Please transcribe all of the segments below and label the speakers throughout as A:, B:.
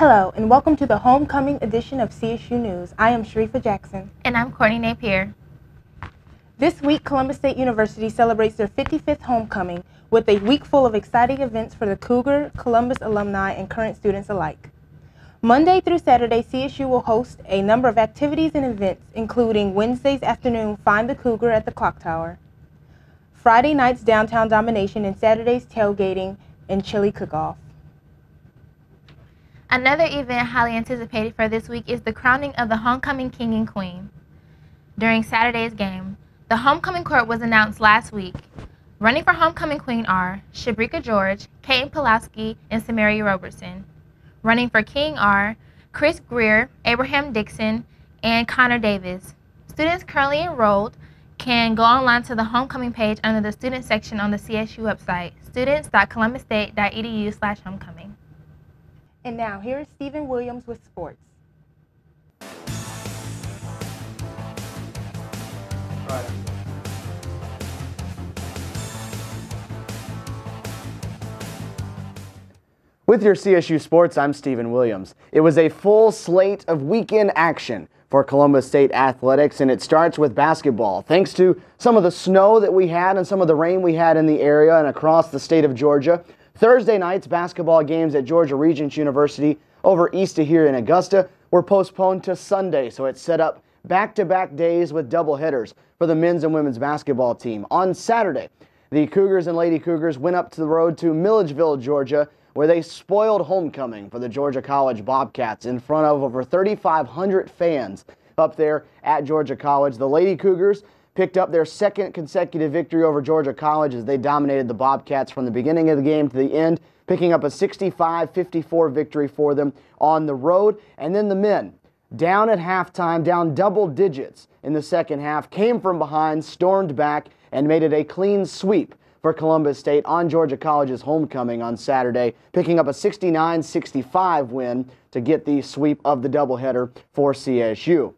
A: Hello, and welcome to the homecoming edition of CSU News. I am Sharifa Jackson.
B: And I'm Courtney Napier.
A: This week, Columbus State University celebrates their 55th homecoming with a week full of exciting events for the Cougar, Columbus alumni, and current students alike. Monday through Saturday, CSU will host a number of activities and events, including Wednesday's afternoon Find the Cougar at the Clock Tower, Friday night's Downtown Domination, and Saturday's tailgating and chili cook-off.
B: Another event highly anticipated for this week is the crowning of the homecoming king and queen. During Saturday's game, the homecoming court was announced last week. Running for homecoming queen are Shabrika George, Kaden Pulowski, and Samaria Robertson. Running for king are Chris Greer, Abraham Dixon, and Connor Davis. Students currently enrolled can go online to the homecoming page under the student section on the CSU website, students.columbusstate.edu/homecoming.
A: And now, here is Stephen Williams with sports.
C: Right. With your CSU Sports, I'm Stephen Williams. It was a full slate of weekend action for Columbus State Athletics, and it starts with basketball. Thanks to some of the snow that we had and some of the rain we had in the area and across the state of Georgia, Thursday night's basketball games at Georgia Regents University over east of here in Augusta were postponed to Sunday, so it set up back-to-back days with doubleheaders for the men's and women's basketball team. On Saturday, the Cougars and Lady Cougars went up to the road to Milledgeville, Georgia, where they spoiled homecoming for the Georgia College Bobcats in front of over 3,500 fans up there at Georgia College. The Lady Cougars picked up their second consecutive victory over Georgia College as they dominated the Bobcats from the beginning of the game to the end, picking up a 65-54 victory for them on the road. And then the men, down at halftime, down double digits in the second half, came from behind, stormed back, and made it a clean sweep for Columbus State on Georgia College's homecoming on Saturday, picking up a 69-65 win to get the sweep of the doubleheader for CSU.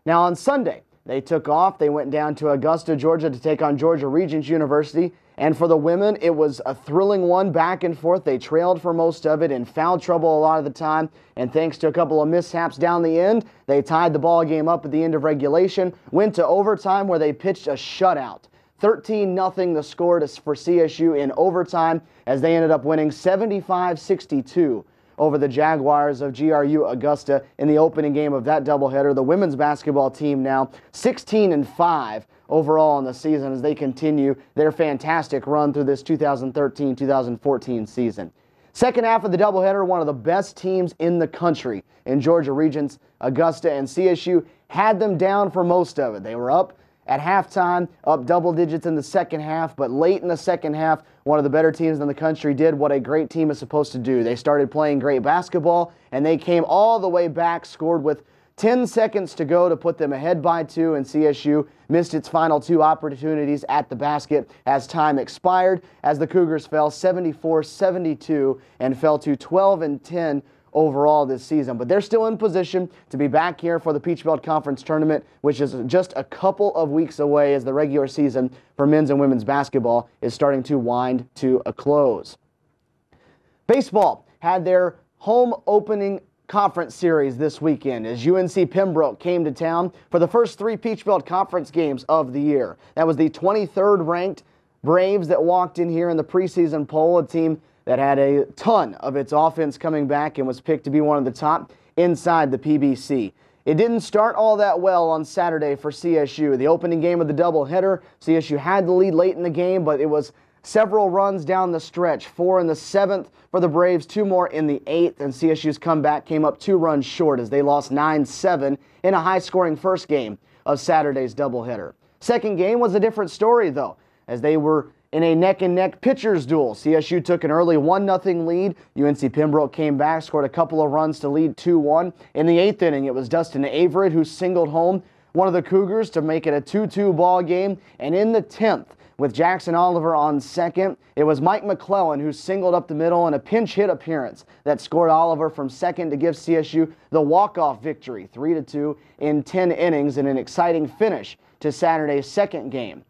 C: Now on Sunday, they took off. They went down to Augusta, Georgia to take on Georgia Regents University. And for the women, it was a thrilling one back and forth. They trailed for most of it, in foul trouble a lot of the time. And thanks to a couple of mishaps down the end, they tied the ball game up at the end of regulation, went to overtime where they pitched a shutout. 13-0 the score for CSU in overtime as they ended up winning 75-62 over the Jaguars of GRU Augusta in the opening game of that doubleheader. The women's basketball team now 16-5 overall in the season as they continue their fantastic run through this 2013-2014 season. Second half of the doubleheader, one of the best teams in the country in Georgia Regents Augusta, and CSU had them down for most of it. They were up at halftime, up double digits in the second half, but late in the second half, one of the better teams in the country did what a great team is supposed to do. They started playing great basketball, and they came all the way back, scored with 10 seconds to go to put them ahead by 2, and CSU missed its final 2 opportunities at the basket as time expired, as the Cougars fell 74-72 and fell to 12-10 overall this season. But they're still in position to be back here for the Peach Belt Conference Tournament, which is just a couple of weeks away as the regular season for men's and women's basketball is starting to wind to a close. Baseball had their home opening conference series this weekend as UNC Pembroke came to town for the first 3 Peach Belt Conference games of the year. That was the 23rd ranked Braves that walked in here in the preseason poll, a team that had a ton of its offense coming back and was picked to be one of the top inside the PBC. It didn't start all that well on Saturday for CSU. The opening game of the doubleheader, CSU had the lead late in the game, but it was several runs down the stretch. 4 in the 7th for the Braves, 2 more in the 8th, and CSU's comeback came up 2 runs short as they lost 9-7 in a high-scoring first game of Saturday's doubleheader. Second game was a different story, though, as they were in a neck-and-neck pitchers duel. CSU took an early 1-0 lead. UNC Pembroke came back, scored a couple of runs to lead 2-1. In the 8th inning, it was Dustin Averett who singled home one of the Cougars to make it a 2-2 ball game. And in the 10th, with Jackson Oliver on second, it was Mike McClellan who singled up the middle in a pinch hit appearance that scored Oliver from second to give CSU the walk-off victory, 3-2 in 10 innings in an exciting finish to Saturday's second game.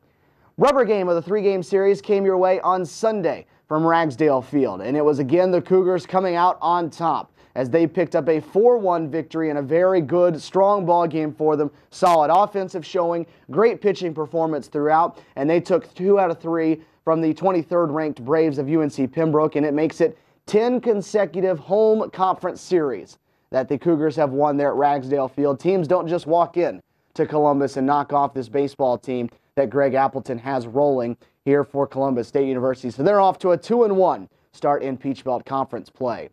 C: Rubber game of the 3-game series came your way on Sunday from Ragsdale Field, and it was again the Cougars coming out on top as they picked up a 4-1 victory in a very good, strong ball game for them. Solid offensive showing, great pitching performance throughout, and they took 2 out of 3 from the 23rd ranked Braves of UNC Pembroke, and it makes it 10 consecutive home conference series that the Cougars have won there at Ragsdale Field. Teams don't just walk in to Columbus and knock off this baseball team that Greg Appleton has rolling here for Columbus State University. So they're off to a 2-1 start in Peach Belt Conference play.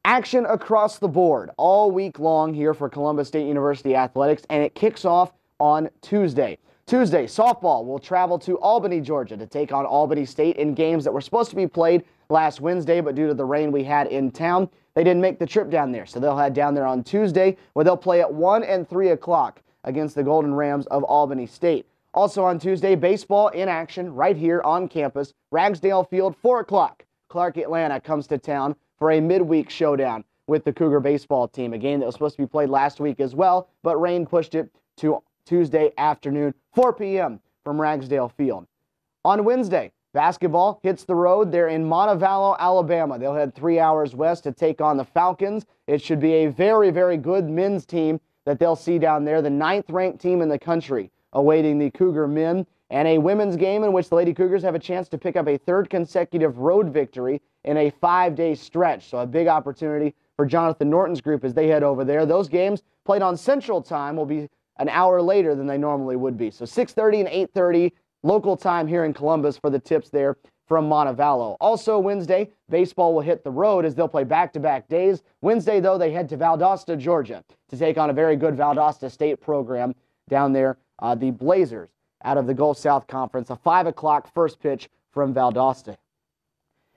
C: Action across the board all week long here for Columbus State University athletics, and it kicks off on Tuesday. Tuesday, softball will travel to Albany, Georgia to take on Albany State in games that were supposed to be played last Wednesday, but due to the rain we had in town, they didn't make the trip down there. So they'll head down there on Tuesday, where they'll play at 1 and 3 o'clock against the Golden Rams of Albany State. Also on Tuesday, baseball in action right here on campus. Ragsdale Field, 4 o'clock. Clark Atlanta comes to town for a midweek showdown with the Cougar baseball team, a game that was supposed to be played last week as well, but rain pushed it to Tuesday afternoon, 4 p.m. from Ragsdale Field. On Wednesday, basketball hits the road. They're in Montevallo, Alabama. They'll head 3 hours west to take on the Falcons. It should be a very, very good men's team that they'll see down there, the 9th-ranked team in the country, awaiting the Cougar men, and a women's game in which the Lady Cougars have a chance to pick up a 3rd consecutive road victory in a 5-day stretch. So a big opportunity for Jonathan Norton's group as they head over there. Those games played on Central Time will be an hour later than they normally would be. So 6:30 and 8:30 local time here in Columbus for the tips there from Montevallo. Also Wednesday, baseball will hit the road as they'll play back-to-back days. Wednesday, though, they head to Valdosta, Georgia to take on a very good Valdosta State program down there, the Blazers out of the Gulf South Conference. A 5 o'clock first pitch from Valdosta.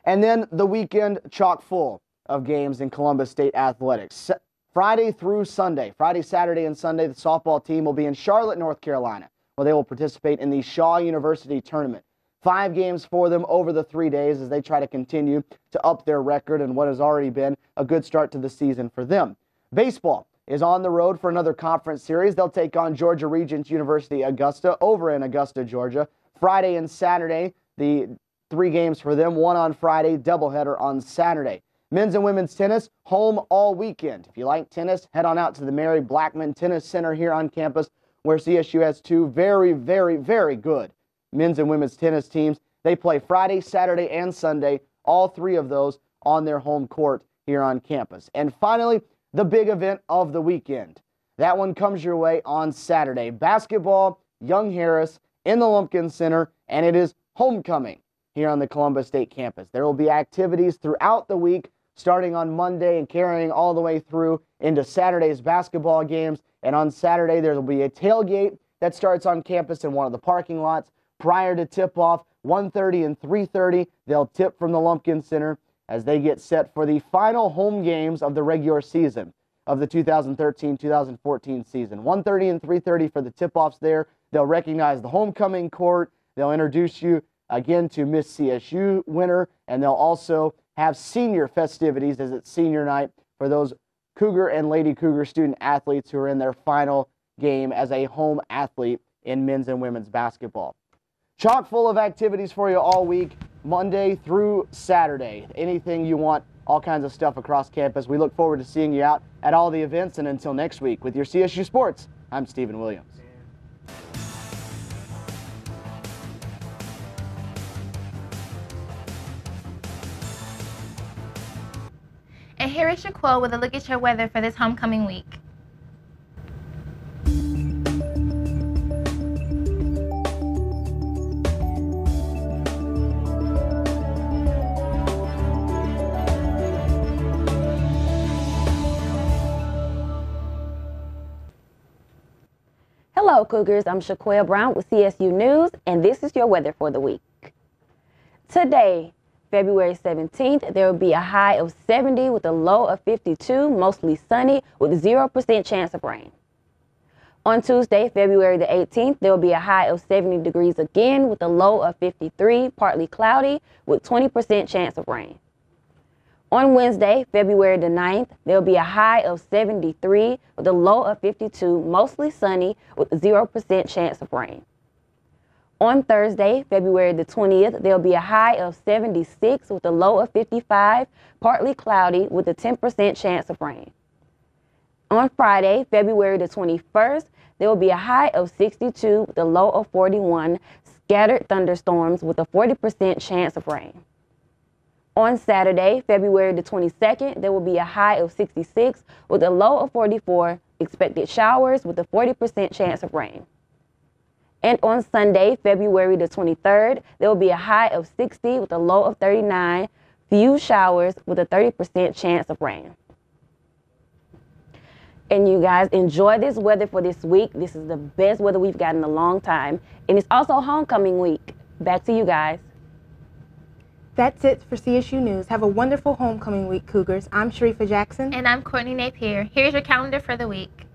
C: And then the weekend chock full of games in Columbus State athletics. Friday through Sunday, Friday, Saturday, and Sunday, the softball team will be in Charlotte, North Carolina, where they will participate in the Shaw University Tournament. 5 games for them over the 3 days as they try to continue to up their record and what has already been a good start to the season for them. Baseball is on the road for another conference series. They'll take on Georgia Regents University Augusta over in Augusta, Georgia. Friday and Saturday, the 3 games for them, 1 on Friday, doubleheader on Saturday. Men's and women's tennis, home all weekend. If you like tennis, head on out to the Mary Blackman Tennis Center here on campus, where CSU has 2 very, very, very good men's and women's tennis teams. They play Friday, Saturday, and Sunday, all 3 of those on their home court here on campus. And finally, the big event of the weekend. That one comes your way on Saturday. Basketball, Young Harris in the Lumpkin Center, and it is homecoming here on the Columbus State campus. There will be activities throughout the week, starting on Monday and carrying all the way through into Saturday's basketball games. And on Saturday, there will be a tailgate that starts on campus in one of the parking lots. Prior to tip-off, 1:30 and 3:30, they'll tip from the Lumpkin Center as they get set for the final home games of the regular season of the 2013-2014 season. 1:30 and 3:30 for the tip-offs there. They'll recognize the homecoming court. They'll introduce you again to Miss CSU winner, and they'll also have senior festivities as it's senior night for those Cougar and Lady Cougar student athletes who are in their final game as a home athlete in men's and women's basketball. Chock full of activities for you all week, Monday through Saturday. Anything you want, all kinds of stuff across campus. We look forward to seeing you out at all the events, and until next week with your CSU Sports, I'm Stephen Williams.
B: And here is Shaquille with a look at your weather for this homecoming week.
D: Hello, Cougars. I'm Shaquille Brown with CSU News, and this is your weather for the week. Today, February 17th, there will be a high of 70 with a low of 52, mostly sunny with 0% chance of rain. On Tuesday, February the 18th, there will be a high of 70 degrees again with a low of 53, partly cloudy with 20% chance of rain. On Wednesday, February the 9th, there will be a high of 73 with a low of 52, mostly sunny with 0% chance of rain. On Thursday, February the 20th, there will be a high of 76 with a low of 55, partly cloudy with a 10% chance of rain. On Friday, February the 21st, there will be a high of 62 with a low of 41, scattered thunderstorms with a 40% chance of rain. On Saturday, February the 22nd, there will be a high of 66 with a low of 44, expected showers with a 40% chance of rain. And on Sunday, February the 23rd, there will be a high of 60 with a low of 39, few showers with a 30% chance of rain. And you guys enjoy this weather for this week. This is the best weather we've gotten in a long time. And it's also homecoming week. Back to you guys.
A: That's it for CSU News. Have a wonderful homecoming week, Cougars. I'm Sharifa Jackson.
B: And I'm Courtney Napier. Here's your calendar for the week.